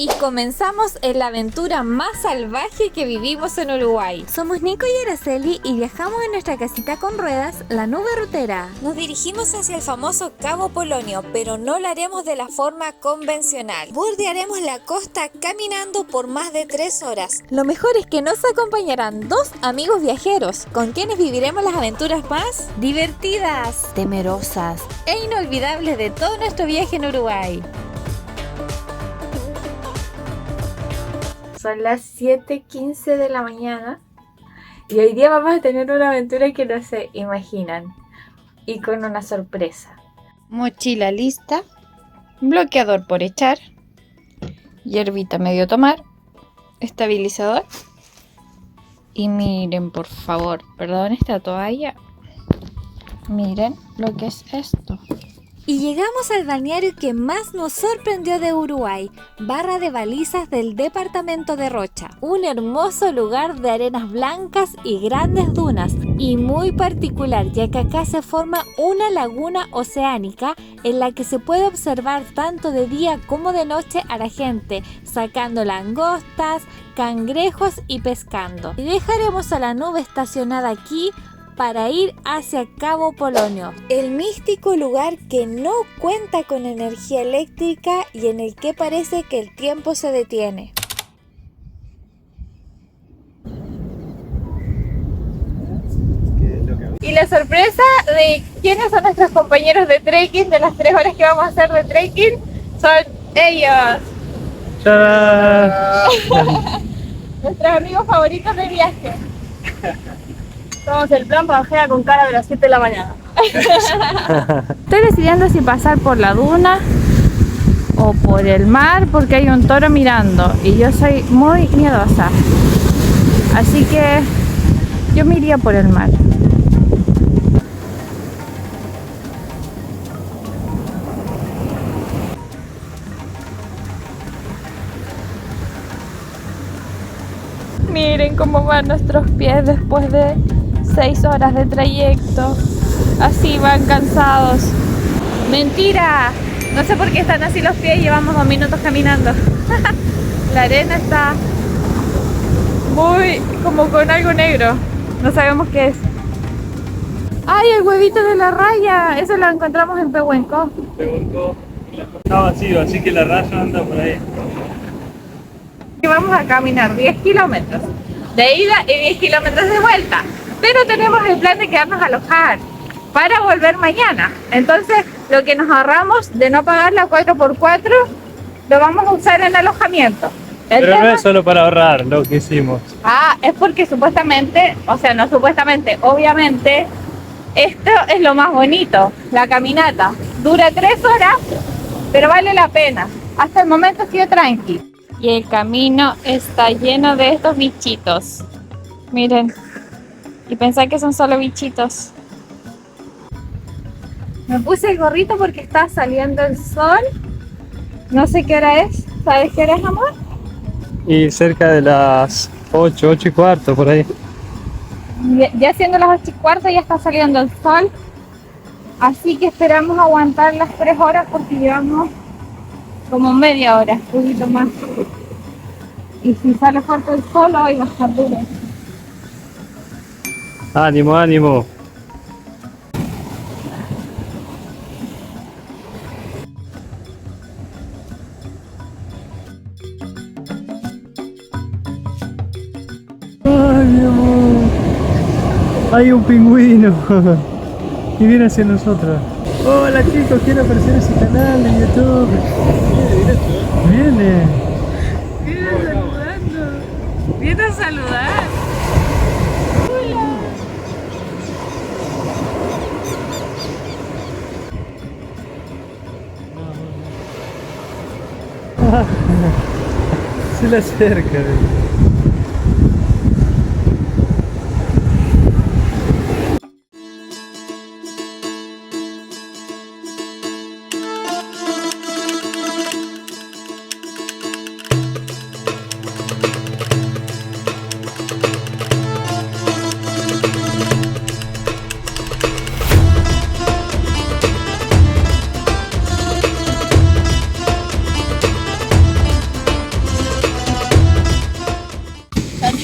Y comenzamos en la aventura más salvaje que vivimos en Uruguay. Somos Nico y Araceli y viajamos en nuestra casita con ruedas, la nube rutera. Nos dirigimos hacia el famoso Cabo Polonio, pero no lo haremos de la forma convencional. Bordearemos la costa caminando por más de 3 horas. Lo mejor es que nos acompañarán 2 amigos viajeros, con quienes viviremos las aventuras más divertidas, temerosas e inolvidables de todo nuestro viaje en Uruguay. Son las 7:15 de la mañana y hoy día vamos a tener una aventura que no se imaginan y con una sorpresa. Mochila lista, bloqueador por echar, hierbita medio tomar, estabilizador y miren por favor, perdón esta toalla, miren lo que es esto. Y llegamos al balneario que más nos sorprendió de Uruguay, Barra de Balizas del departamento de Rocha. Un hermoso lugar de arenas blancas y grandes dunas, y muy particular ya que acá se forma una laguna oceánica en la que se puede observar tanto de día como de noche a la gente sacando langostas, cangrejos y pescando. Y dejaremos a la nube estacionada aquí para ir hacia Cabo Polonio, el místico lugar que no cuenta con energía eléctrica y en el que parece que el tiempo se detiene. Y la sorpresa de quiénes son nuestros compañeros de trekking, de las 3 horas que vamos a hacer de trekking, son ellos. Nuestros amigos favoritos de viaje. Somos el plan Pangea con cara de las 7 de la mañana. Estoy decidiendo si pasar por la duna o por el mar porque hay un toro mirando y yo soy muy miedosa, así que yo me iría por el mar. Miren cómo van nuestros pies después de 6 horas de trayecto. Así van cansados. ¡Mentira! No sé por qué están así los pies, llevamos 2 minutos caminando. La arena está muy como con algo negro. No sabemos qué es. ¡Ay, el huevito de la raya! Eso lo encontramos en Pehuenco. Está vacío, así que la raya anda por ahí. Y vamos a caminar 10 kilómetros de ida y 10 kilómetros de vuelta. Pero tenemos el plan de quedarnos a alojar para volver mañana. Entonces, lo que nos ahorramos de no pagar la 4x4 lo vamos a usar en alojamiento. Pero no es solo para ahorrar lo que hicimos. Es porque supuestamente, o sea, no supuestamente, obviamente, esto es lo más bonito, la caminata. Dura 3 horas, pero vale la pena. Hasta el momento ha sido tranqui. Y el camino está lleno de estos bichitos. Miren. Y pensar que son solo bichitos. Me puse el gorrito porque está saliendo el sol. No sé qué hora es. ¿Sabes qué hora es, amor? Y cerca de las 8:15 por ahí. Ya siendo las 8:15 ya está saliendo el sol. Así que esperamos aguantar las 3 horas porque llevamos como media hora, un poquito más. Y si sale fuerte el sol, hoy va a estar duro. Ánimo, ánimo. Ay, mi amor. Hay un pingüino. Y viene hacia nosotros. Hola chicos, quiero aparecer en su canal de YouTube. Viene. Viene a saludar. Se le acerca.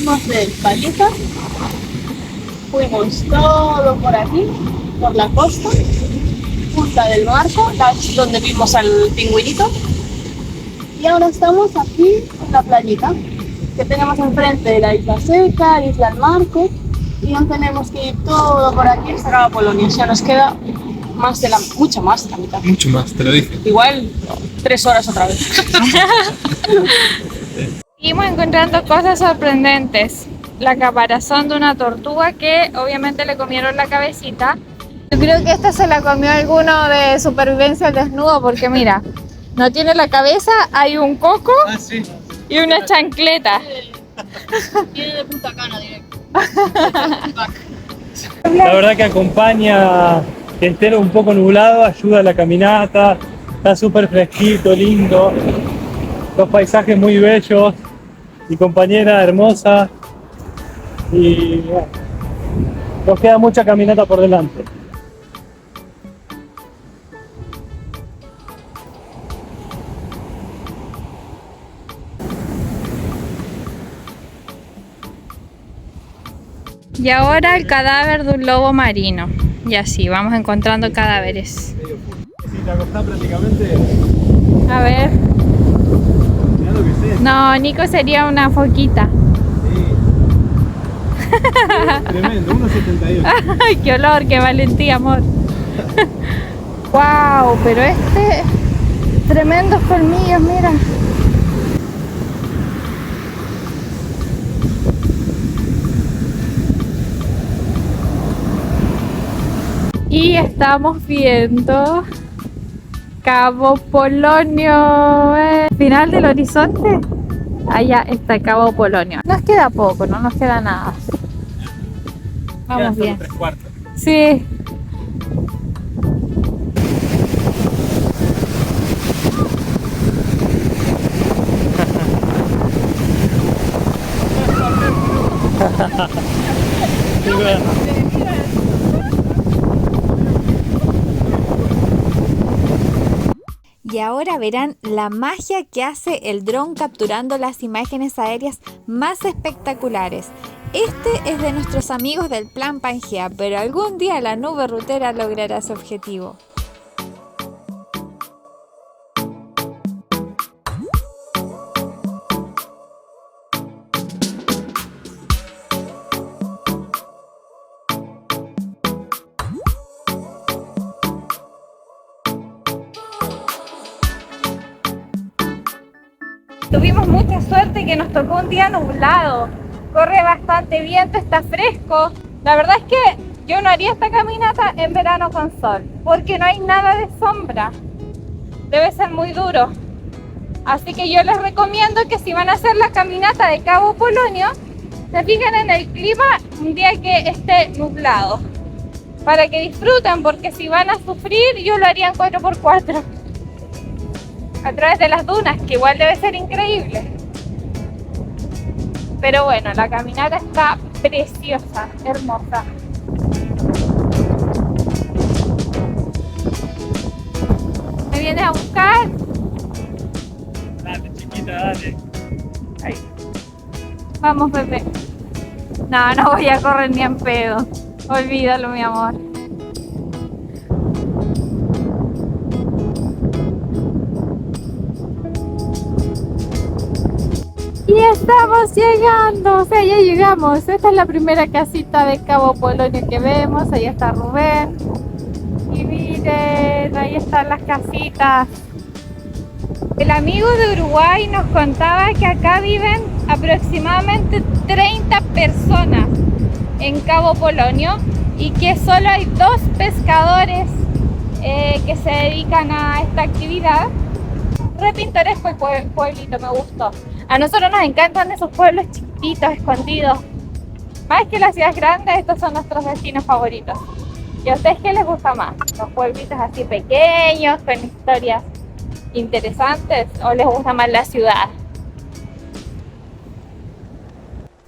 Salimos del Paliza, fuimos todo por aquí, por la costa, Punta del Marco, donde vimos al pingüinito. Y ahora estamos aquí en la playita que tenemos enfrente de la Isla Seca, Isla del Marco, y no tenemos que ir todo por aquí hasta Cabo Polonio. O sea, nos queda mucho más de la mitad. Mucho más, te lo dije. Igual 3 horas otra vez. Seguimos encontrando cosas sorprendentes. La caparazón de una tortuga que obviamente le comieron la cabecita. Yo creo que esta se la comió alguno de supervivencia al desnudo porque mira, no tiene la cabeza, hay un coco Sí. y una chancleta. Viene de Punta Cana directo. La verdad que acompaña, que entero un poco nublado, ayuda a la caminata, está súper fresquito, lindo, los paisajes muy bellos, mi compañera hermosa y bueno, nos queda mucha caminata por delante. Y ahora el cadáver de un lobo marino. Y así, vamos encontrando cadáveres. Si te acostás prácticamente, A ver. mirá lo que sé. No, Nico sería una foquita. Tremendo, 1,78. Ay, qué olor, qué valentía, amor. Wow, pero tremendos colmillos, mira. Y estamos viendo Cabo Polonio. Final del horizonte. Allá está Cabo Polonio. Nos queda poco, no nos queda nada. Vamos bien. 3/4. Sí. Y ahora verán la magia que hace el dron capturando las imágenes aéreas más espectaculares. Este es de nuestros amigos del Plan Pangea, pero algún día la nube rutera logrará su objetivo. Tuvimos mucha suerte que nos tocó un día nublado. Corre bastante viento, está fresco. La verdad es que yo no haría esta caminata en verano con sol, porque no hay nada de sombra. Debe ser muy duro. Así que yo les recomiendo que si van a hacer la caminata de Cabo Polonio, se fijen en el clima un día que esté nublado, para que disfruten, porque si van a sufrir, yo lo haría en 4x4. A través de las dunas, que igual debe ser increíble. Pero bueno, la caminata está preciosa, hermosa. ¿Me vienes a buscar? Dale, chiquita, dale. Ahí. Vamos, Pepe. No, no voy a correr ni en pedo. Olvídalo, mi amor. Y estamos llegando, o sea, ya llegamos. Esta es la primera casita de Cabo Polonio que vemos. Ahí está Rubén. Y miren, ahí están las casitas. El amigo de Uruguay nos contaba que acá viven aproximadamente 30 personas en Cabo Polonio y que solo hay 2 pescadores que se dedican a esta actividad. Re pintoresco el pueblito, me gustó. A nosotros nos encantan esos pueblos chiquititos, escondidos. Más que las ciudades grandes, estos son nuestros destinos favoritos. ¿Y a ustedes qué les gusta más? ¿Los pueblitos así pequeños, con historias interesantes, o les gusta más la ciudad?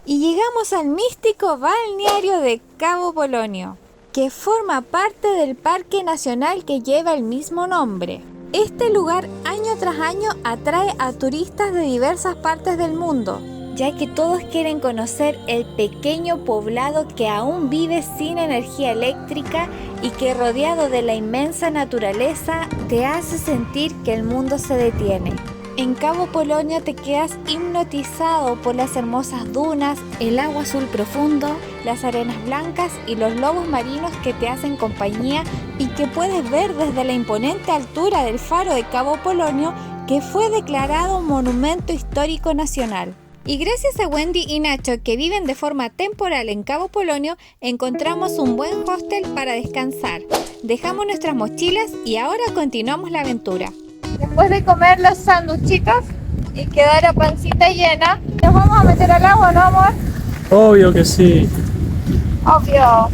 Y llegamos al místico balneario de Cabo Polonio, que forma parte del Parque Nacional que lleva el mismo nombre. Este lugar año tras año atrae a turistas de diversas partes del mundo, ya que todos quieren conocer el pequeño poblado que aún vive sin energía eléctrica y que, rodeado de la inmensa naturaleza, te hace sentir que el mundo se detiene. En Cabo Polonio te quedas hipnotizado por las hermosas dunas, el agua azul profundo, las arenas blancas y los lobos marinos que te hacen compañía y que puedes ver desde la imponente altura del faro de Cabo Polonio, que fue declarado Monumento Histórico Nacional. Y gracias a Wendy y Nacho, que viven de forma temporal en Cabo Polonio, encontramos un buen hostel para descansar. Dejamos nuestras mochilas y ahora continuamos la aventura. Después de comer los sanduchitos y quedar a pancita llena, ¿nos vamos a meter al agua, no, amor? Obvio que sí. Obvio.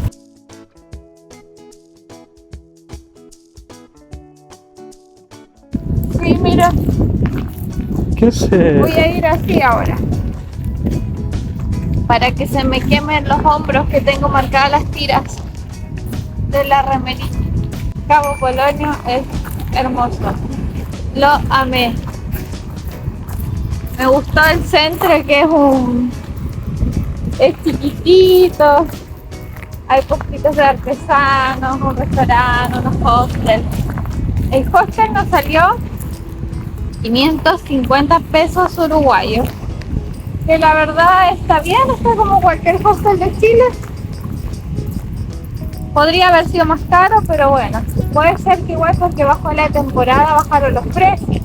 Sí, mira, ¿Qué sé? voy a ir así ahora. Para que se me quemen los hombros, que tengo marcadas las tiras de la remerita. Cabo Polonio es hermoso. Lo amé. Me gustó el centro, que es chiquitito. Hay puestitos de artesanos, un restaurante, unos hostels. El hostel nos salió 550 pesos uruguayos. Que la verdad está bien, está como cualquier hostel de Chile. Podría haber sido más caro, pero bueno, puede ser que igual porque bajo la temporada bajaron los precios.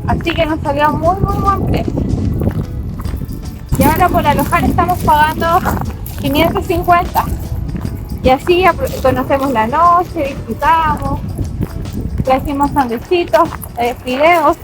Así que nos salió muy buen precio. Y ahora por alojar estamos pagando 550. Y así conocemos la noche, disfrutamos, trajimos sanduichitos, fideos.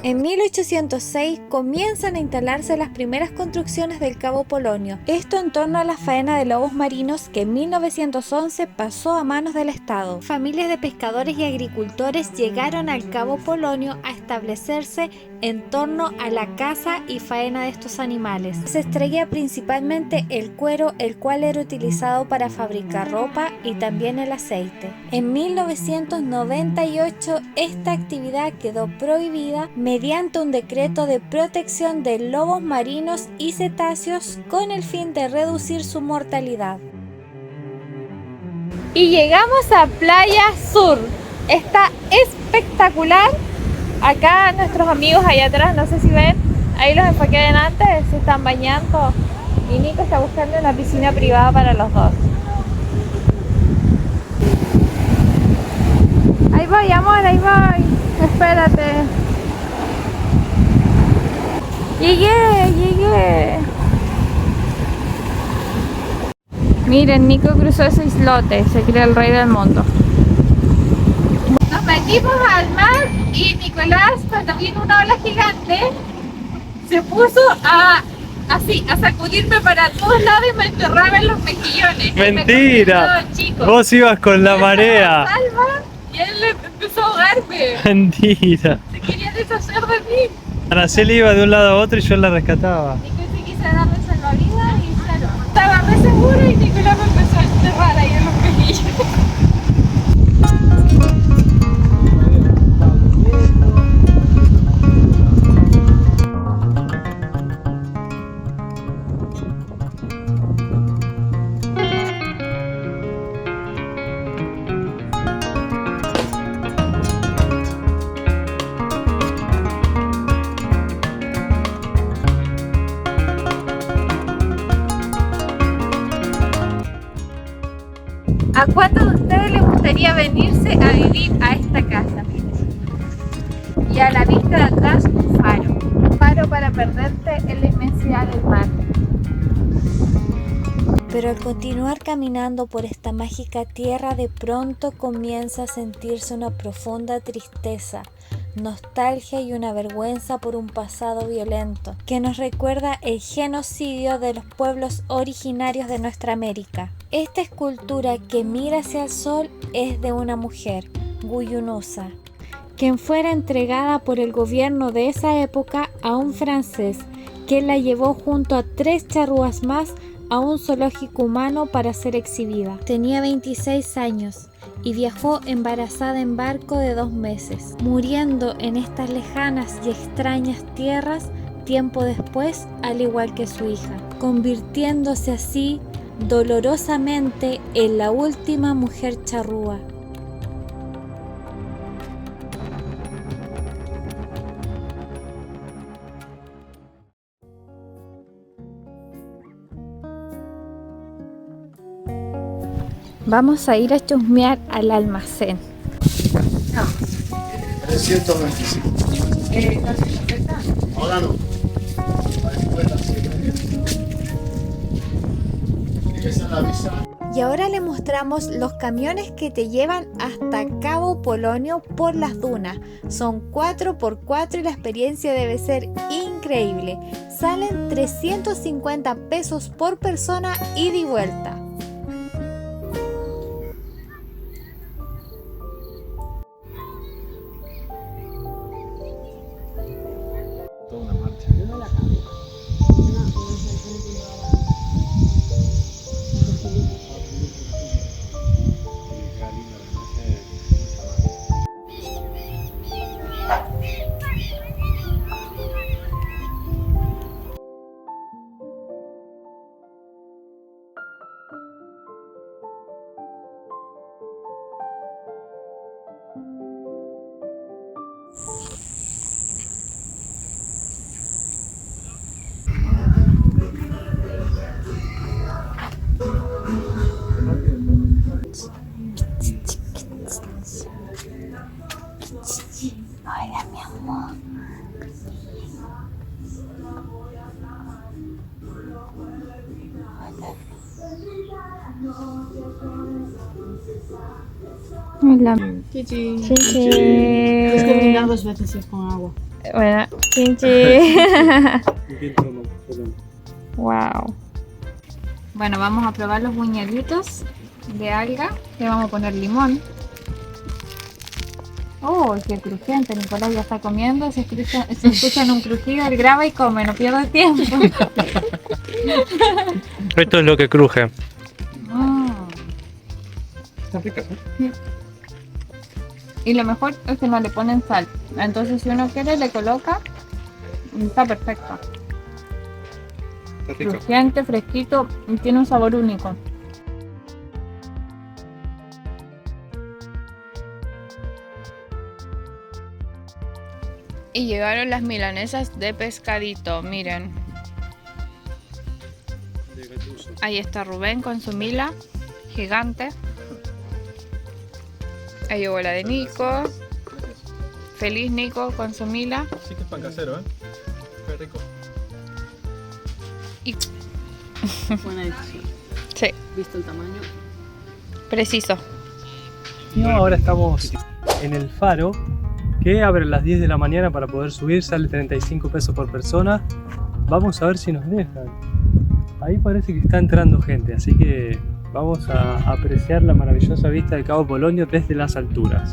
En 1806 comienzan a instalarse las primeras construcciones del Cabo Polonio, esto en torno a la faena de lobos marinos que en 1911 pasó a manos del Estado. Familias de pescadores y agricultores llegaron al Cabo Polonio a establecerse en torno a la caza y faena de estos animales. Se extraía principalmente el cuero, el cual era utilizado para fabricar ropa y también el aceite. En 1998 esta actividad quedó prohibida mediante un decreto de protección de lobos marinos y cetáceos con el fin de reducir su mortalidad. Y llegamos a Playa Sur. Está espectacular. Acá nuestros amigos allá atrás, no sé si ven, ahí los enfoqué delante, se están bañando. Y Nico está buscando una piscina privada para los dos. Ahí voy, amor, ahí voy. Espérate. Llegué. Miren, Nico cruzó ese islote, se cree el rey del mundo. Nos metimos al mar y Nicolás, cuando vino una ola gigante, se puso a sacudirme para todos lados y me enterraba en los mejillones. Mentira. Vos ibas con la marea. Salva, y él empezó a ahogarme. Mentira. Se quería deshacer de mí. Araceli iba de un lado a otro y yo la rescataba. Nico se quiso darle salvavidas y claro, estaba re seguro y Nicolás me empezó a enterrar ahí en los mejillones. ¿A cuántos de ustedes les gustaría venirse a vivir a esta casa? Y a la vista de atrás un faro para perderte en la inmensidad del mar. Pero al continuar caminando por esta mágica tierra, de pronto comienza a sentirse una profunda tristeza, nostalgia y una vergüenza por un pasado violento que nos recuerda el genocidio de los pueblos originarios de nuestra América. Esta escultura que mira hacia el sol es de una mujer, Guyunusa, quien fuera entregada por el gobierno de esa época a un francés, que la llevó junto a 3 charrúas más a un zoológico humano para ser exhibida. Tenía 26 años y viajó embarazada en barco de 2 meses, muriendo en estas lejanas y extrañas tierras tiempo después, al igual que su hija, convirtiéndose así dolorosamente en la última mujer charrúa. Vamos a ir a chusmear al almacén. 325. Ahora no. Y ahora le mostramos los camiones que te llevan hasta Cabo Polonio por las dunas. Son 4x4 y la experiencia debe ser increíble. Salen 350 pesos por persona ida y vuelta. Hola, mi amor. Hola. Chichi. Chichi. Tienes que brindar 2 veces si es con agua. Bueno, Chichi. Wow. Bueno, vamos a probar los buñuelitos de alga. Le vamos a poner limón. Oh, qué crujiente. Nicolás ya está comiendo. Se escuchan un crujido, él graba y come, no pierde tiempo. Esto es lo que cruje. Está rica, Y lo mejor es que no le ponen sal. Entonces si uno quiere le coloca. Está perfecto. Está rica. Crujiente, fresquito y tiene un sabor único. Y llegaron las milanesas de pescadito, miren. Ahí está Rubén con su mila gigante. Ahí llegó la de Nico. Feliz Nico con su mila. Sí que es pan casero, ¿eh? Qué rico. Y Buena decisión. sí, Visto el tamaño. preciso. No, ahora estamos en el faro que abre a las 10 de la mañana para poder subir, sale 35 pesos por persona. Vamos a ver si nos dejan. Ahí parece que está entrando gente, así que vamos a apreciar la maravillosa vista del Cabo Polonio desde las alturas.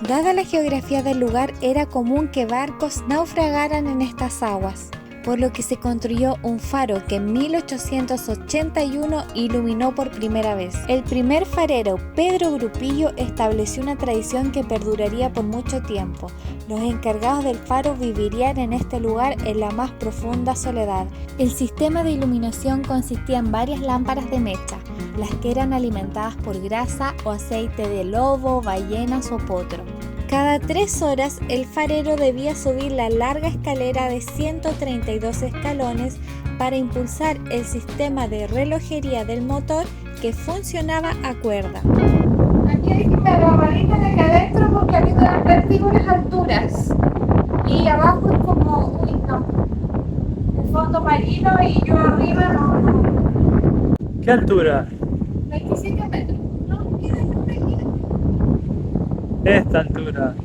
Dada la geografía del lugar, era común que barcos naufragaran en estas aguas, por lo que se construyó un faro que en 1881 iluminó por primera vez. El primer farero, Pedro Grupillo, estableció una tradición que perduraría por mucho tiempo. Los encargados del faro vivirían en este lugar en la más profunda soledad. El sistema de iluminación consistía en varias lámparas de mecha, las que eran alimentadas por grasa o aceite de lobo, ballenas o potro. Cada 3 horas el farero debía subir la larga escalera de 132 escalones para impulsar el sistema de relojería del motor que funcionaba a cuerda. Aquí hay que me agarradita de acá adentro porque a mí me dan vértigo las alturas. Y abajo es como, uy no, el fondo marino y yo arriba no. ¿Qué altura? 27 metros. No, queda tranquila. Esta altura.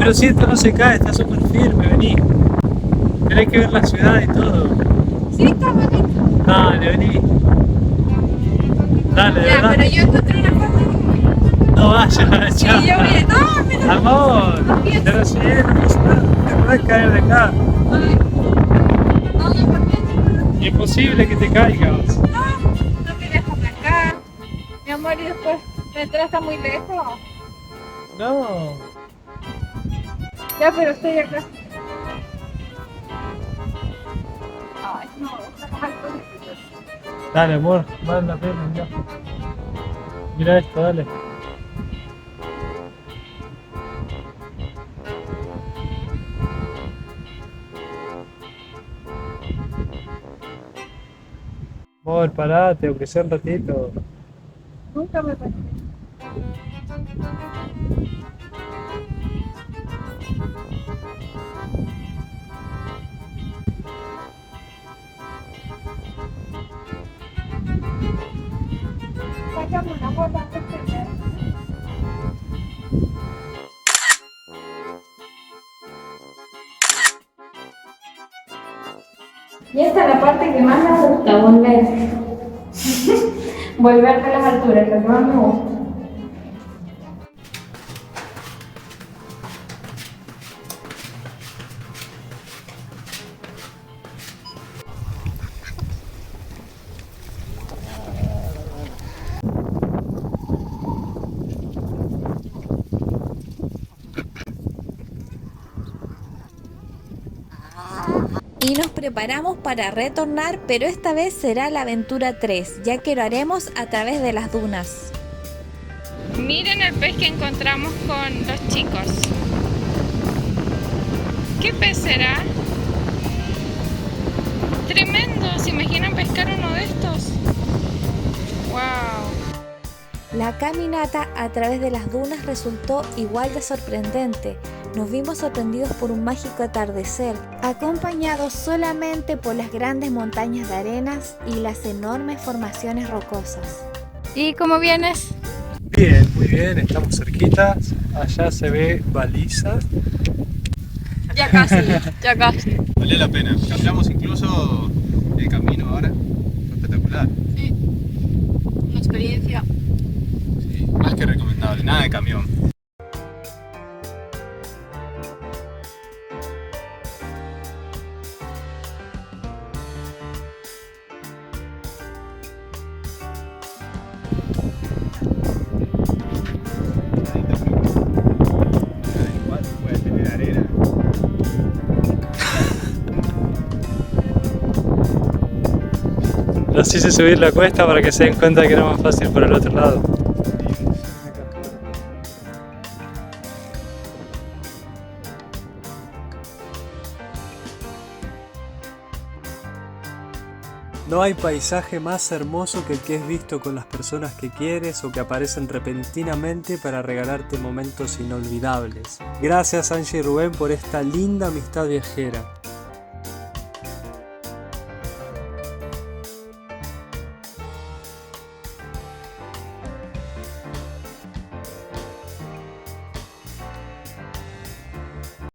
Pero si esto no se cae, está súper firme, vení. Tenés que ver la ciudad y todo. Sí, está bonito. Dale, vení. Dale, de Ya, verdad. pero yo encontré una forma. No vayas, Sí, chao. yo voy a... No, mira. Amor, pero si te puedes caer de acá. No, no, ¿por qué? Imposible que te caigas. No me dejas acá. Mi amor, y después la entrada está muy lejos. No. Ya, pero estoy acá. Ay, no, Dale, amor, vale la pena, mira. Mira esto, dale. Amor, parate, aunque sea un ratito. nunca me pasé. Sácame una foto antes que me... Y esta es la parte que más me gusta, volver. Volver de las alturas, lo que más me gusta. Y nos preparamos para retornar, pero esta vez será la aventura 3, ya que lo haremos a través de las dunas. Miren el pez que encontramos con los chicos. ¿Qué pez será? Tremendo, ¿se imaginan pescar uno de estos? ¡Wow! La caminata a través de las dunas resultó igual de sorprendente. Nos vimos sorprendidos por un mágico atardecer, acompañados solamente por las grandes montañas de arenas y las enormes formaciones rocosas. ¿Y cómo vienes? Bien, muy bien, estamos cerquitas. Allá se ve balizas. Ya casi, ya casi. Vale la pena. Cambiamos incluso el camino ahora. Fue espectacular. Una experiencia. Sí, más que recomendable. Nada de camión. Igual puede tener arena. Los hice subir la cuesta para que se den cuenta que era más fácil por el otro lado. No hay paisaje más hermoso que el que es visto con las personas que quieres o que aparecen repentinamente para regalarte momentos inolvidables. Gracias Angie y Rubén por esta linda amistad viajera.